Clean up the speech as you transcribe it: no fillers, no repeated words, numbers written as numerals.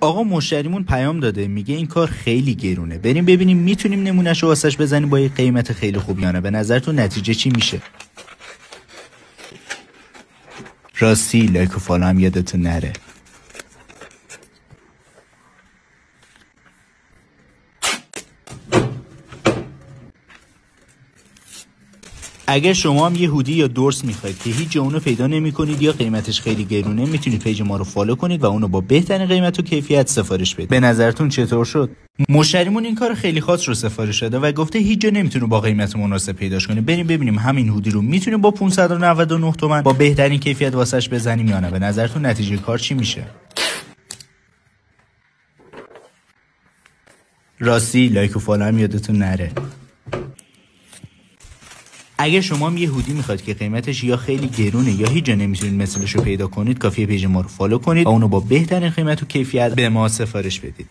آقا مشتریمون پیام داده میگه این کار خیلی گرونه، بریم ببینیم میتونیم نمونهشو واسش بزنیم با یه قیمت خیلی خوب یا نه. به نظرتون نتیجه چی میشه؟ راستی لایک و فالو هم یادتون نره. اگر شما هم یه هودی یا دورس میخواید که هیچ جا اونو پیدا نمی‌کنید یا قیمتش خیلی گرونه، میتونید پیج ما رو فالو کنید و اونو با بهترین قیمت و کیفیت سفارش بدید. به نظرتون چطور شد؟ مشتریمون این کار خیلی خاص رو سفارش داده و گفته هیچ جا نمیتونه با قیمت مناسب پیداش کنه. بریم ببینیم همین هودی رو میتونیم با 599 تومن با بهترین کیفیت واسش بزنیم یا نه. به نظرتون نتیجه کار چی میشه؟ راستی لایک و فالو هم یادتون نره. اگه شما هم یه هودی میخواید که قیمتش یا خیلی گرونه یا هیچ جا نمیتونید مثلش رو پیدا کنید، کافیه پیج ما رو فالو کنید و اونو با بهترین قیمت و کیفیت به ما سفارش بدید.